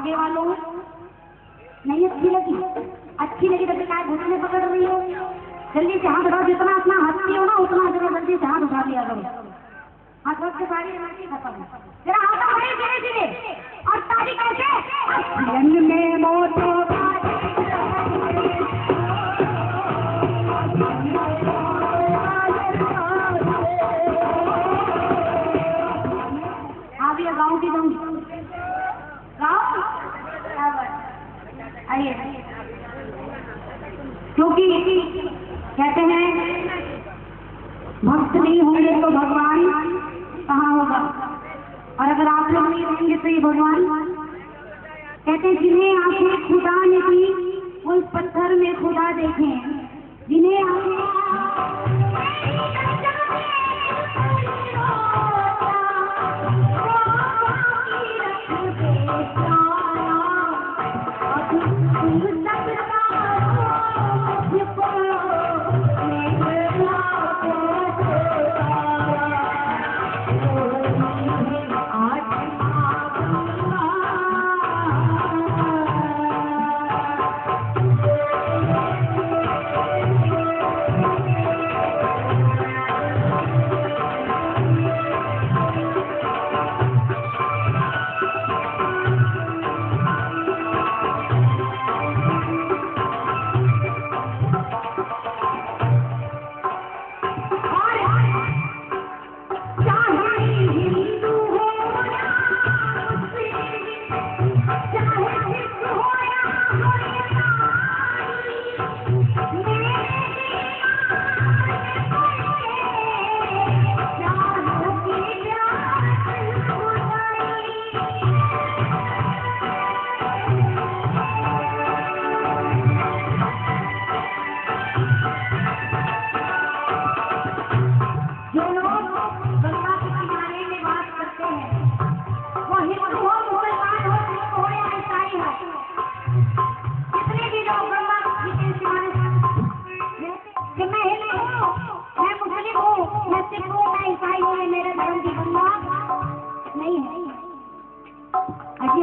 आगे वालों नहीं अच्छी लगी तो काय घुटने पकड़ रही हो। जल्दी से हाथ उठाओ, जितना अपना हंसती हो ना उतना जल्दी से हाथ उठा लिया करो। हाथ रख के सारी एनर्जी खत्म। जरा हाथ बढ़ाइए धीरे धीरे और ताली कैसे जन्म में मोटो गाँव की दम गाँव आइए, क्योंकि कहते हैं भक्त नहीं होंगे तो भगवान कहाँ होगा, और अगर आप लोग नहीं रहेंगे तो ये भगवान कहते हैं जिन्हें आंखें खुदा ने दी वो इस पत्थर में खुदा देखें, जिन्हें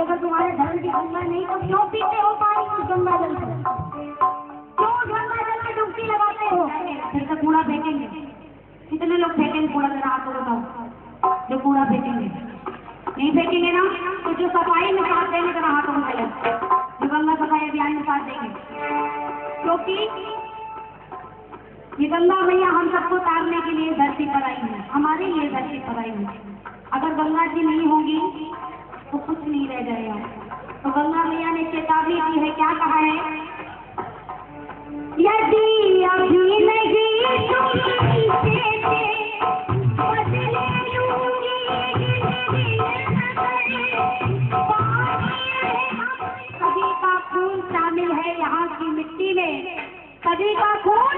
अगर तुम्हारे धर्म की गंगा नहीं तो क्यों पीते हो पानी उस गंगा जल से, क्यों गंगा जल में डुबकी लगाते हो? फिर तो कूड़ा फेंकेंगे, कितने लोग फेंकेंगे कूड़ा? जरा हाथ बताओ जो कूड़ा फेंकेंगे। नहीं फेंकेंगे ना तो जो सफाई में साथ देंगे जरा हाथों में चले, जो गंगा सफाई अभियान में साथ देंगे, क्योंकि ये गंगा मैया हम सबको तारने के लिए धरती पर आई है, हमारे लिए धरती पर आई है। अगर गंगा जी नहीं होगी तो कुछ नहीं रह जाएगा। तो गंगा मैया ने चेतावनी दी है, क्या कहा है? यदि अभी नहीं सभी का खून शामिल है यहाँ की मिट्टी में, सभी का खून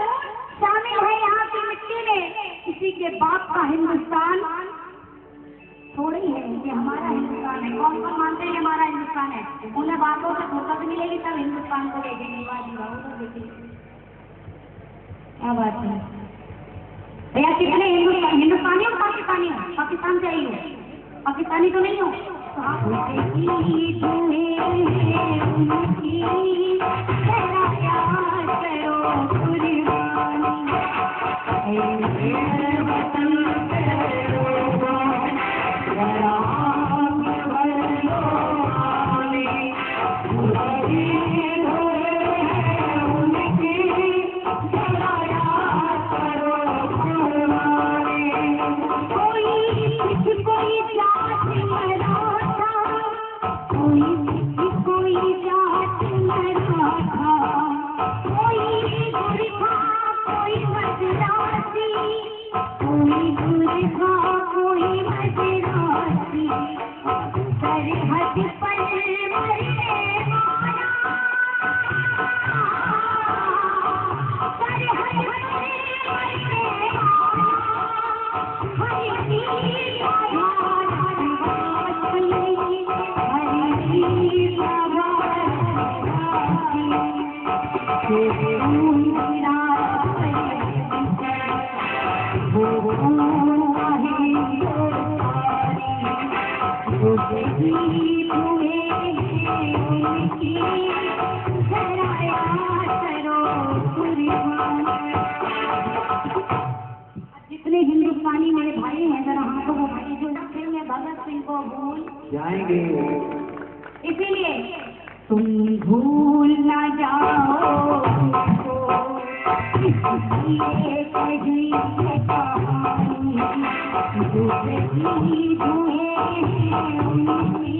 शामिल है यहाँ की मिट्टी में। इसी के बाप का हिंदुस्तान थोड़ी है, ये हमारा हिंदुस्तान है। कौन कौन मानते हैं हमारा हिंदुस्तान है? उन्हें बातों से फुर्सत मिलेगी तब हिंदुस्तान को देखेंगे। क्या बात है भैया? कितने हिंदुस्तानी हो पाकिस्तानी हो? पाकिस्तान से आई हो, पाकिस्तानी तो नहीं हो? भगत सिंह को भूल जाएंगे। इसीलिए तुम भूल ना जाओ इसलिए कही ये कहानी जो सही हुए उनकी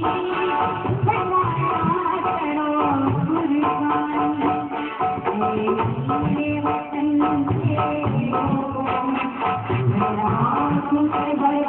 बनाया करो कुर्बानी मेरे वतन के लोगों मेरा तुमसे बड़ो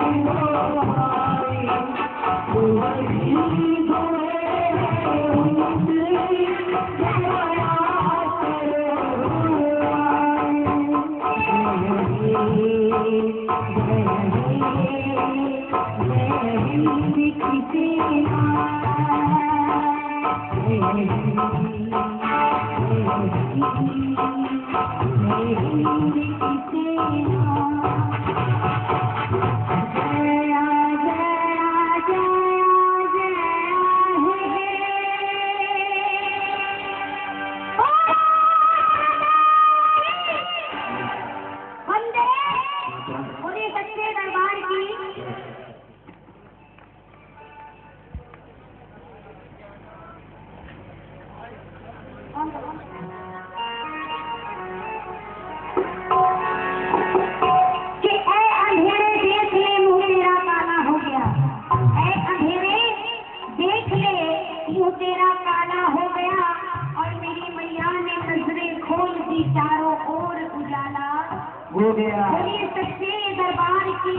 बोलिए सच्चे दरबार की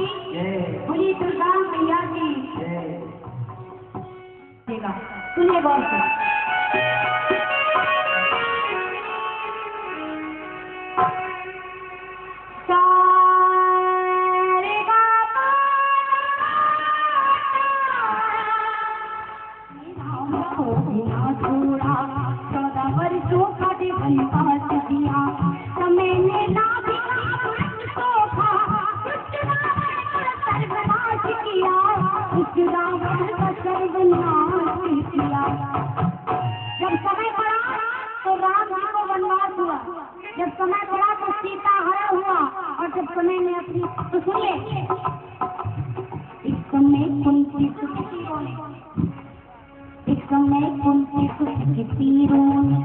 बोली दुर्गा मैया की सुनिए गौर से छोड़ा 14 वर्षों का जीवन पास किया समय ने ना सर्वनाश किया उस रावण का सर्वनाश किया। जब समय पड़ा तो राम जी को वनवास हुआ, जब समय पड़ा तो सीता हरण हुआ, और जब समय ने अपनी तो सुनिए इस समय कुंती सुख के तीरों ने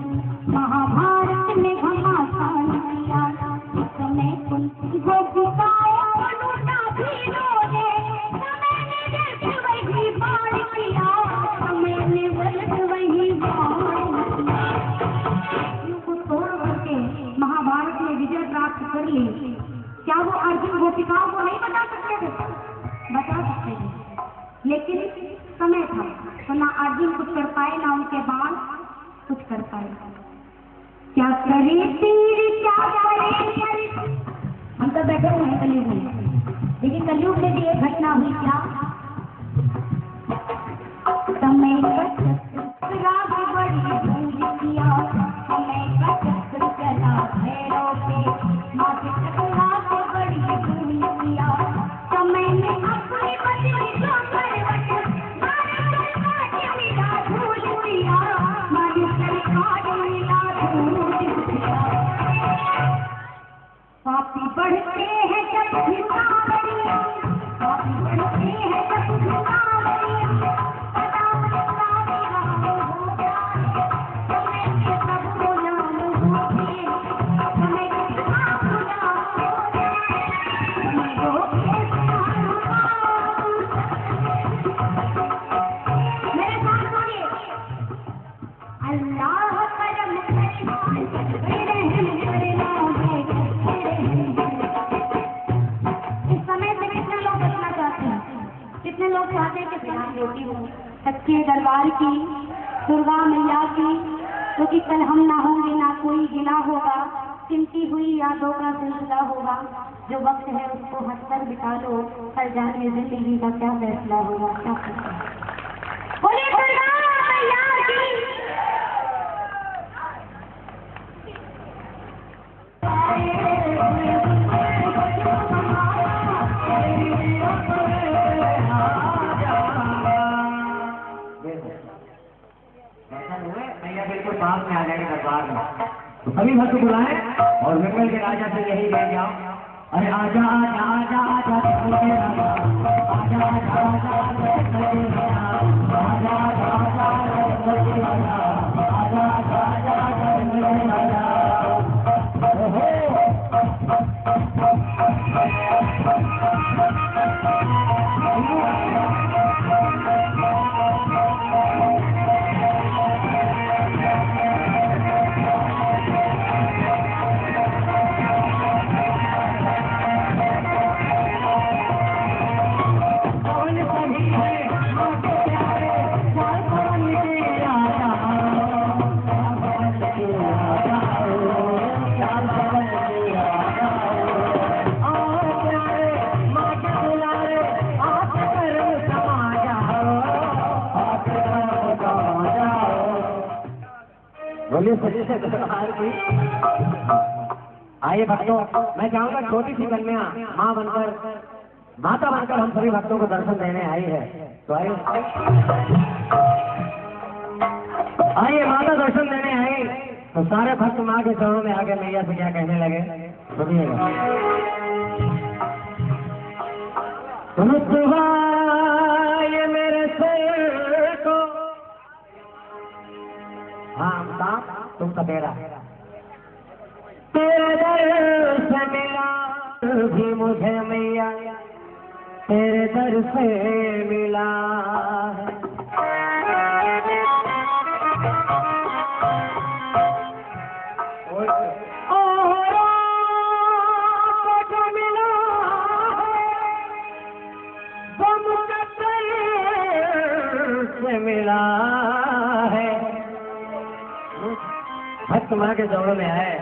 महाभारत में घमासान किया। इस समय कुंती गोपिकाओं महाभारत में विजय प्राप्त कर ली। क्या वो अर्जुन गोपिकाओं को नहीं बता सकते थे? बता सकते थे, लेकिन समय था तो ना अर्जुन कुछ कर पाए ना उनके बाद कुछ कर पाए। क्या करे तीर क्या करे हम तो बैठे हुए हैं कलयुग में, लेकिन कलयुग में भी एक घटना हुई। क्या समय राग बड़ी भूल किया, समय का चक्र चला भैरव पे माथे चक्रा से बड़ी भूल किया। समय ने अपनी बदली को करवट भूल किया, मारी सरकार मिला भूल किया। पापी बढ़ते हैं जब भिखारियां, पापी बढ़ते हैं जब भिखारियां, पता लगता है हो जाए समय के सब गुलाम हो गए, समय के सब गुलाम हो जाए, समय को मेरे साथ बोलिए अल्लाह करम करे मेरे नाम कितने लोग चाहते हैं कि फिलहाल रोटी हो सच्चे दरबार की दुर्गा मैया की, क्योंकि कल हम ना होंगे ना कोई गिला होगा, चिमटी हुई यादों का सिलसिला होगा। जो वक्त है उसको हंसकर बिता लो, कल जाने जिंदगी का क्या फैसला होगा। क्या बोलिए दुर्गा मैया की। बिल्कुल पास में आ जाएंगे दरबार में, तो सभी भक्त बुलाएं और विमल के राजा से यही कह जाओ अरे आजा आजा आजा आजा मुझे आजा आजा आजा आजा मुझे आजा आजा आजा आजा मुझे आजा आजा आजा आजा मुझे आजा आइए भक्तों, मैं चाहूंगा छोटी सी कन्या माँ बनकर माता बनकर हम सभी भक्तों को दर्शन देने आई है। तो आइए आइए माता दर्शन देने आई। तो सारे भक्त माँ के चरणों में आके मैया से क्या कहने लगे सुनिएगा। ये मेरे सिर को हाँ तुम सपेरा तेरे दर से मिला भी मुझे मैया तेरे दर से मिला मिला है भक्त माँ के चरणों में आए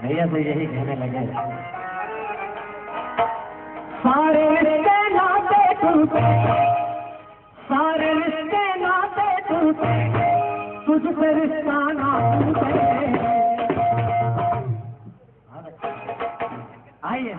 भैया से यही कहने लगे सारे रिश्ते नाते टूटे सारे रिश्ते नाते टूटे तुझसे रिश्ता ना टूटे। आइए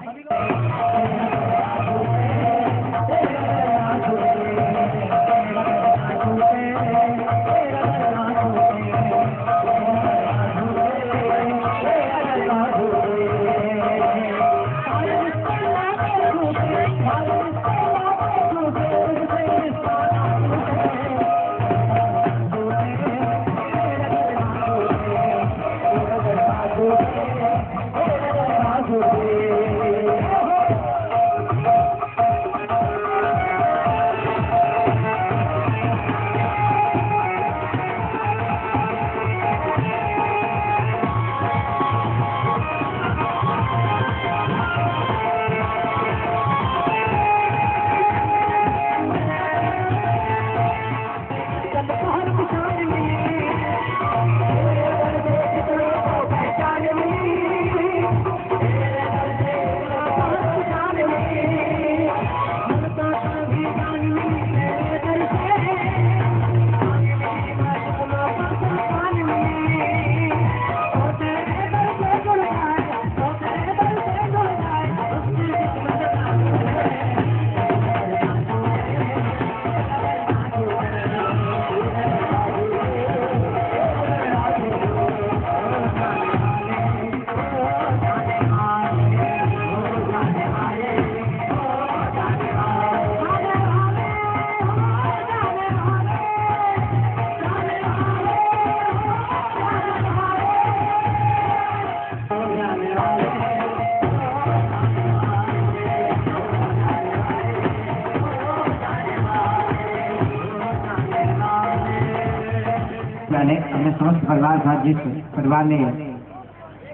अपने समस्त परिवार साथ जिस परिवार ने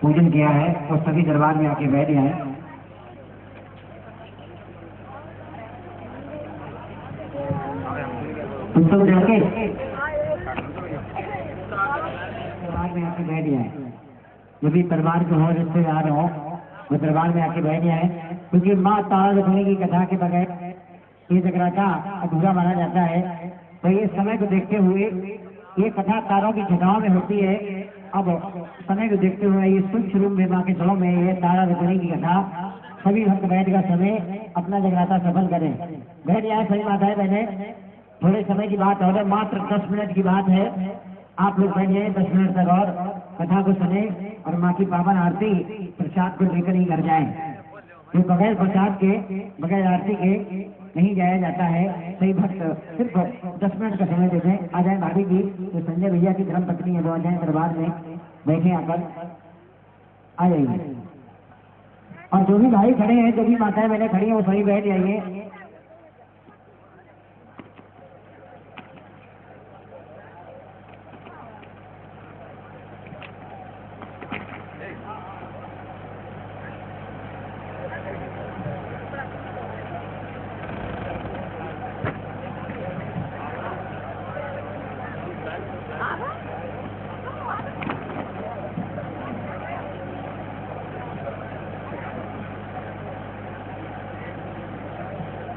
पूजन किया है और सभी दरबार में आके बैठ गए हैं। तुम सब जाके दरबार में आके बैठ गए जो भी परिवार के हो रिश्तेदार हो वो दरबार में आके बैठ गए क्योंकि माँ तारा रखने की कथा के बगैर ये जगराता अधूरा माना जाता है। तो ये समय को देखते हुए ये कथा तारों की जगहों में होती है। अब समय को देखते हुए ये सूक्ष्म रूप में माँ के चरणों में ये तारा रखने की कथा सभी भक्त बैठ का समय अपना जगराता सफल करें। बैठ जाए सही माताएं बहने, थोड़े समय की बात है, मात्र 10 मिनट की बात है। आप लोग बैठ जाए 10 मिनट तक और कथा को सुने और माँ की पावन आरती प्रसाद को लेकर ही घर जाए। कि बगैर प्रसाद के, बगैर आरती के नहीं जाया जाता है। सही भक्त सिर्फ 10 मिनट का समय देते हैं। आ जाए भाभी जी, तो संजय भैया की धर्म पत्नी है, वो आ जाए दरबार में बैठे आकर, आ जाइए। और जो भी भाई खड़े हैं, जो भी माताएं बहनें खड़ी हैं, वो सही बैठ जाइए।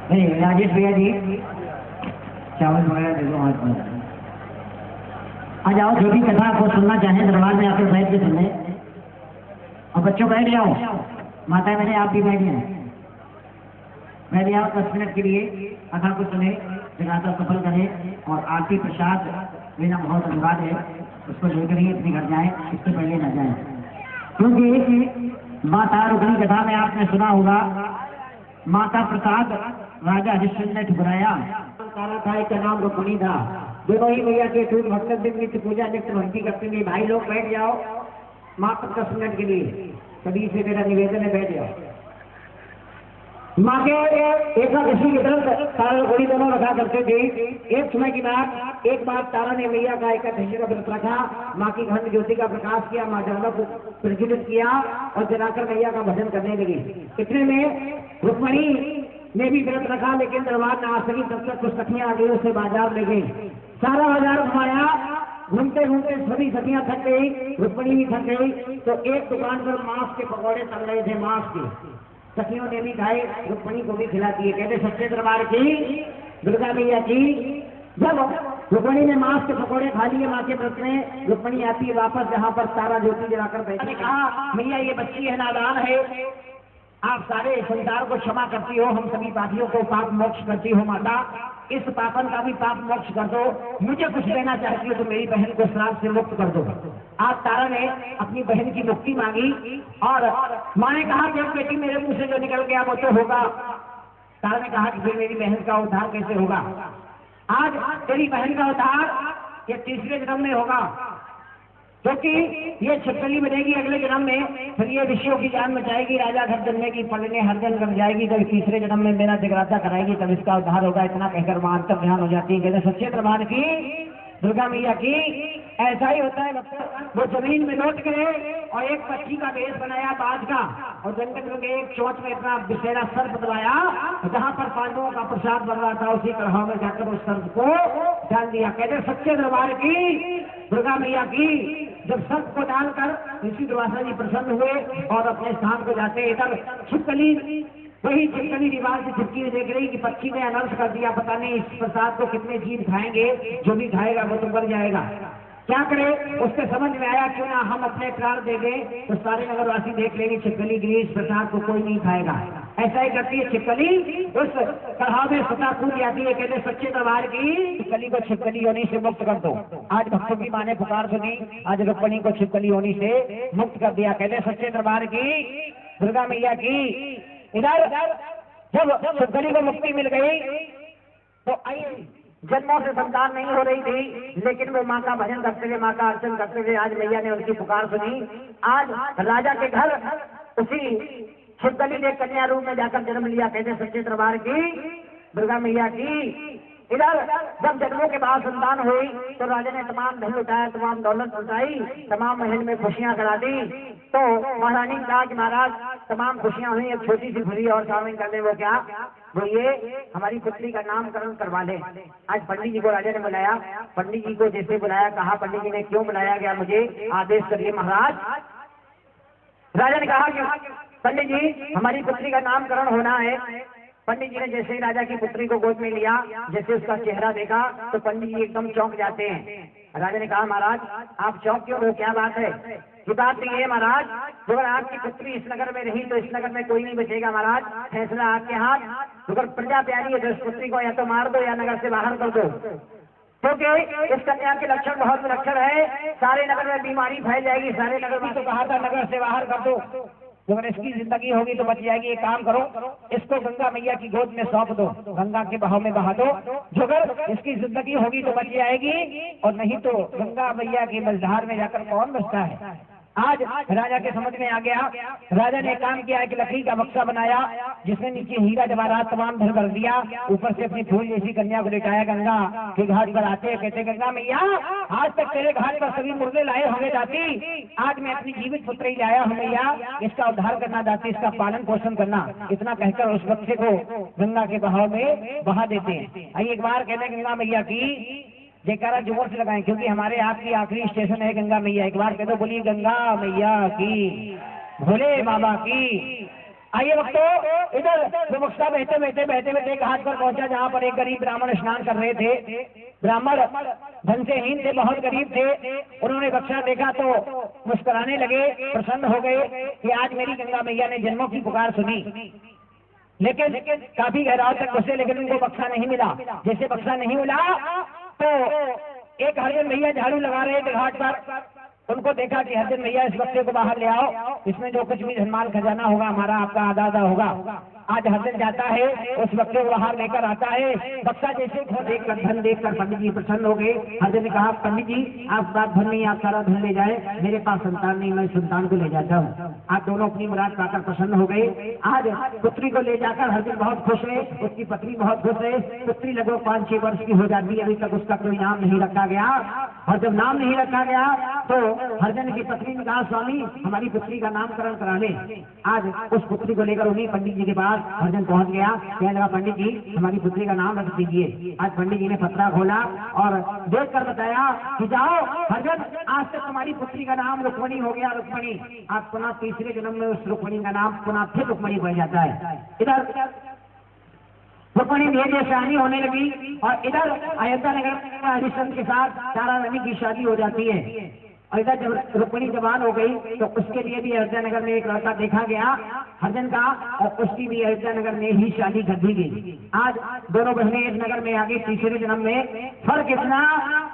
नहीं, राजेश भैया जी चावल वगैरह दे दो हाथ में। आ जाओ, जो भी कथा आपको सुनना चाहें दरबार में आकर बैठ के सुने। और बच्चों बैठ जाओ, माताएं मैंने आप भी बैठ जाए, बैठ जाओ 10 मिनट के लिए कथा को सुने, जगाता सफल करें। और आरती प्रसाद लेना बहुत अनिवार्य है, उसको लेकर ही अपने घर जाए, इससे पहले न जाए। क्योंकि माता रुक्मिणी कथा में आपने सुना होगा, माता प्रसाद राजा हरिश्चंद्र ने ठुकराया। तारा था, एक का नाम रुक्मिणी था। दोनों ही भैया के सूर्य भक्त दिन नित्य पूजा नित्य भक्ति करते थे। भाई लोग बैठ जाओ मात्र 10 मिनट के लिए, सभी से मेरा निवेदन है, बैठ जाओ। माँ के एकादशी के तरफ तारा घोड़ी दोनों रखा करते थे। एक समय की बात, एक बार तारा ने मैया का एकादशी का व्रत रखा, माँ की घर में ज्योति का प्रकाश किया, माँ जगदम्बा को प्रज्वलित किया और जलाकर मैया का भजन करने लगी। इतने में रुक्मिणी ने भी व्रत रखा, लेकिन दरबार न आ सकी। तब तक कुछ सखियां आ गई, उससे बाजार ले गई, सारा बाजार घुमाया। घूमते घूमते सभी सखियां थक गई, रुक्मिणी भी थक गई। तो एक दुकान पर मांस के पकौड़े तल रहे थे, मांस के। सखियों ने भी खाए, रुक्मिणी को भी खिला दिए। कहते सच्चे दरबार की दुर्गा मैया की। जब रुक्मिणी ने मांस के पकौड़े खा लिए माँ के व्रत में, रुक्मिणी आती है वापस जहाँ पर तारा ज्योति जलाकर बैठी। कहा मैया ये बच्ची है, नादान है, आप सारे संसार को क्षमा करती हो, हम सभी पापियों को पाप मोक्ष करती हो माता, इस पापन का भी पाप मोक्ष कर दो। मुझे कुछ देना चाहती हो तो मेरी बहन को श्राप से मुक्त कर दो। आज तारा ने अपनी बहन की मुक्ति मांगी और माँ ने कहा कि बेटी मेरे मुंह से जो निकल गया वो तो होगा। तारा ने कहा कि फिर मेरी बहन का उद्धार कैसे होगा? आज तेरी बहन का उद्धार ये तीसरे जन्म में होगा, क्योंकि ये छिपकली बनेगी अगले जन्म में, फिर ये ऋषियों की जान बचाएगी, राजा घर जन्मे की पढ़ने हर जन लग जाएगी, जब तीसरे जन्म में मेरा जगराता कराएगी तब इसका उद्धार होगा। इतना कहकर मां अंतर ध्यान हो जाती है। कहते सच्चे दरबार की दुर्गा मैया की। ऐसा ही होता है वो जमीन में लौट गए और एक पक्षी का भेष बनाया बाज का, और जंगल में एक चोट में इतना विषैला सर्प दबाया, जहाँ पर पांडवों का प्रसाद बन रहा था उसी कढ़ाव में जाकर उस सर्प को डाल दिया। कहते सच्चे दरबार की दुर्गा मैया की। जब सर्प को डालकर ऋषि दुर्वासा जी प्रसन्न हुए और अपने स्थान को जाते, इधर छिपकली, वही छिपकली दीवार से छिपकी देख रही कि पक्षी ने अनर्थ कर दिया, पता नहीं इस प्रसाद को कितने जीव खाएंगे, जो भी खाएगा वो तो मर जाएगा, क्या करे? उसके समझ में आया क्यों ना हम अपने प्राण दे दें, तो सारे नगरवासी देख लेंगे छिपकली गिरी, इस प्रसाद को कोई नहीं खाएगा। ऐसा ही करती है छिपकली, उस कढ़ाव में सता कूद जाती है। कहते सच्चे दरबार की छिपकली को छिपकली होने से मुक्त कर दो। आज भक्तों की मां ने पुकार सुनी, आज रुक्मिणी को छिपकली होने से मुक्त कर दिया। कहते सच्चे दरबार की दुर्गा मैया की। इधर जब छिपकली को मुक्ति मिल गई तो आई जन्मों से संतान नहीं हो रही थी, लेकिन वो माँ का भजन करते थे, माँ का अर्चन करते थे। आज मैया ने उनकी पुकार सुनी। आज राजा के घर उसी छिपकली ने कन्या रूप में जाकर जन्म लिया। कहते सच्चे दरबार की दुर्गा मैया की। इधर जब जन्मों के बाद संतान हुई तो राजा ने तमाम धन लुटाया, तमाम दौलत लुटाई, तमाम महल में खुशियां करा दी। तो महारानी ने कहा कि महाराज तमाम खुशियां हुई, एक छोटी सी खुशी और शामिल कर दे। वो क्या? वो ये हमारी पुत्री का नामकरण करवा ले। आज पंडित जी को राजा ने बुलाया, पंडित जी को जैसे बुलाया, कहा पंडित जी ने क्यों बुलाया गया, मुझे आदेश करिए महाराज। राजा ने कहा कि पंडित जी हमारी पुत्री का नामकरण होना है। पंडित जी ने जैसे ही राजा की पुत्री को गोद में लिया, जैसे उसका चेहरा देखा तो पंडित जी एकदम चौंक जाते हैं। राजा ने कहा महाराज आप चौंक क्यों हो, क्या बात है? ये बात तो ये महाराज, अगर आपकी पुत्री इस नगर में रही तो इस नगर में कोई नहीं बचेगा महाराज, फैसला आपके हाथ। अगर प्रजा प्यारी है तो इस पुत्री को या तो मार दो या नगर से बाहर कर दो, क्योंकि इस कन्या के लक्षण बहुत विलक्षण है। सारे नगर में बीमारी फैल जाएगी, सारे नगर में तो कहा था नगर से बाहर कर दो। अगर इसकी जिंदगी होगी तो बच जाएगी। एक काम करो, इसको गंगा मैया की गोद में सौंप दो, गंगा के बहाव में बहा दो। जो अगर इसकी जिंदगी होगी तो बच जाएगी, और नहीं तो गंगा मैया की मझधार में जाकर कौन बचता है। आज राजा के समझ में आ गया। राजा ने काम किया कि लकड़ी का बक्सा बनाया, जिसमें नीचे हीरा जवाहरात तमाम धन भर दिया, ऊपर से अपनी फूल जैसी कन्या को लेटाया। गंगा के घाट पर आते कहते, गंगा मैया आज तक तेरे घाट पर सभी मुर्दे लाए होंगे दाती, आज मैं अपनी जीवित पुत्र ही लाया हूँ मैया, इसका उद्धार करना दाती, इसका पालन पोषण करना। इतना कहकर उस बच्चे को गंगा के बहाव में बहा देते हैं। आइए एक बार कहते गंगा मैया की जयकारा जोर से लगाएं, क्योंकि हमारे आपकी आखिरी स्टेशन है गंगा मैया। एक बार कह दो, बोलिए गंगा मैया की, भोले बाबा की। आइए वक्तो, इधर वो बक्सा बहते बहते बहते बहते एक हाथ पर पहुंचा, जहाँ पर एक गरीब ब्राह्मण स्नान कर रहे थे। ब्राह्मण धन से हीन थे, बहुत गरीब थे। उन्होंने बक्सा देखा तो मुस्कुराने लगे, प्रसन्न हो गए कि आज मेरी गंगा मैया ने जन्मों की पुकार सुनी। लेकिन काफी गहराव तक घुसे, लेकिन उनको बक्सा नहीं मिला। जैसे बक्सा नहीं मिला तो एक हरिजन भैया झाड़ू लगा रहे थे घाट पर, उनको देखा कि हरिजन भैया इस बक्से को बाहर ले आओ, इसमें जो कुछ भी धनमाल खजाना होगा हमारा आपका आधा आधा होगा। आज हरिजन जाता है, उस बक्से को बाहर लेकर आता है। बक्सा जैसे देखकर धन देखकर पंडित जी प्रसन्न हो गए। हरिजन ने कहा, पंडित जी आप बात धन नहीं, आप सारा धन ले जाए, मेरे पास संतान नहीं, मैं संतान को ले जाता हूँ। आज दोनों अपनी मुराद पाकर प्रसन्न हो गए। आज पुत्री को ले जाकर हरिजन बहुत खुश है, उसकी पत्नी बहुत खुश है। पुत्री लगभग 5-6 वर्ष की हो जाती है, अभी तक उसका कोई नाम नहीं रखा गया। और जब नाम नहीं रखा गया तो हरिजन की पत्नी ने कहा, स्वामी हमारी पुत्री का नामकरण करा ले। आज उस पुत्री को लेकर उन्हीं पंडित जी के पास हरिजन पहुंच गया। कहने लगा, पंडित जी हमारी पुत्री का नाम रख दीजिए। आज पंडित जी ने पत्रा खोला और देख कर बताया कि जाओ हरिजन, आज तक तुम्हारी पुत्री का नाम रुक्मणी हो गया। रुक्मणी आज पुनः तीसरे जन्म में उस रुक्मणी का नाम पुनः फिर रुक्मणी बन जाता है। इधर रुक्मणी धीरे शादी होने लगी और इधर अयोध्या नगर हरिश्चंद्र के साथ तारा रानी की शादी हो जाती है। और इधर जब रुक्मणी जवान हो गई तो उसके लिए भी अयोध्या नगर में एक लड़का देखा गया हरिजन का, और उसकी भी अयोध्या नगर में ही शादी कर दी गई। आज दोनों बहनें एक नगर में आ गई तीसरे जन्म में। फर्क इतना,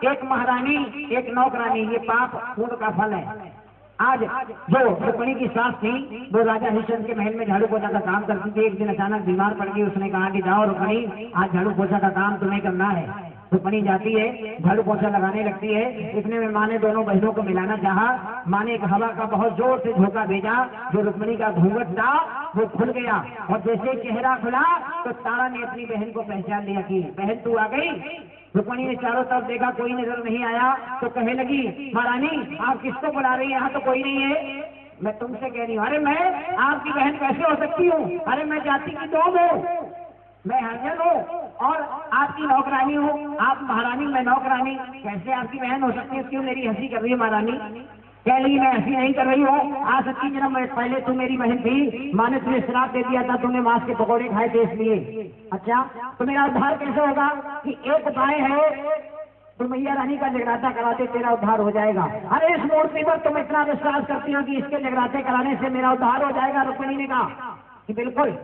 एक महारानी एक नौकरानी, ये पाप पुण्य का फल है। आज जो रुक्मणी की सास थी वो राजा हरिश्चंद्र के महल में झाड़ू पोछा का काम करती थी। एक दिन अचानक बीमार पड़ गई। उसने कहा कि जाओ रुक्मणी आज झाड़ू पोछा का काम तुम्हें करना है। रुक्मणी जाती है, झाड़ू पोछा लगाने लगती है। इतने में माँ ने दोनों बहनों को मिलाना चाहा। माँ ने एक हवा का बहुत जोर से झोंका भेजा, जो रुक्मणी का घूंघट था वो खुल गया। और जैसे चेहरा खुला तो तारा ने अपनी बहन को पहचान लिया कि बहन तू आ गई। रुक्मणी ने चारों तरफ देखा, कोई नजर नहीं आया तो कहने लगी, महारानी आप किसको बुला रही हैं, यहाँ तो कोई नहीं है। मैं तुमसे कह रही हूँ। अरे मैं आपकी बहन कैसे हो सकती हूँ? अरे मैं जाति की डोम हूँ, मैं हरिजन हूँ और आपकी नौकरानी हूँ। आप महारानी, मैं नौकरानी, कैसे आपकी बहन हो सकती है? क्यों मेरी हंसी कर रही है महारानी? कह रही मैं हंसी नहीं कर रही हूँ, आज 7 जन्म पहले तू मेरी बहन थी, माँ ने तुझे श्राप दे दिया था, तुमने मांस के पकौड़े खाए थे इसलिए। अच्छा तो मेरा उद्धार कैसे होगा? कि एक उपाय है, तो मैया रानी का जगराता कराते तेरा उद्धार हो जाएगा। अरे इस मूर्ति पर तुम इतना विश्वास करती हो कि इसके जगराते कराने से मेरा उद्धार हो जाएगा? रुक्मणी ने कहा कि बिल्कुल।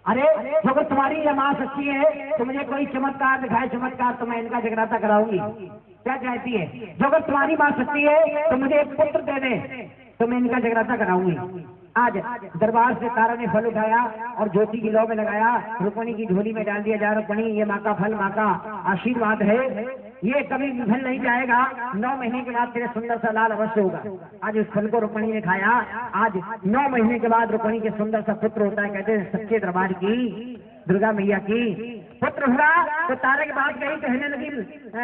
अरे जो अगर तुम्हारी ये माँ सच्ची है तो मुझे कोई चमत्कार दिखाए, चमत्कार तो मैं इनका जगराता कराऊंगी। क्या चाहती है? जो अगर तुम्हारी माँ सच्ची है तो मुझे एक पुत्र दे दे तो मैं इनका जगराता कराऊंगी। आज दरबार से तारा ने फल उठाया और ज्योति की लौ में लगाया, रुक्मणी की झोली में डाल दिया। जा रुक्मणी ये माँ का फल, माँ का आशीर्वाद है, ये कभी निभल नहीं जाएगा। 9 महीने के बाद तेरे सुंदर सा लाल अवश्य होगा। आज उस फल को रुक्मणी ने खाया। आज 9 महीने के बाद रुक्मणी के सुंदर सा पुत्र होता है। कहते हैं सच्चे दरबार की दुर्गा मैया की पुत्र हुआ। तो तारा के बाद गई, कहने लगी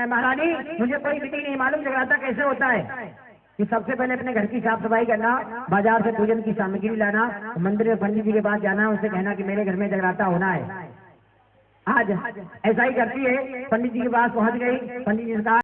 महारानी मुझे कोई विधि नहीं मालूम, जगराता कैसे होता है? कि सबसे पहले अपने घर की साफ सफाई करना, बाजार से पूजन की सामग्री लाना, मंदिर में पंडित जी के पास जाना, उनसे कहना कि मेरे घर में जगराता होना है। आज ऐसा ही करती है। पंडित जी के पास पहुंच गई, पंडित जी ने कहा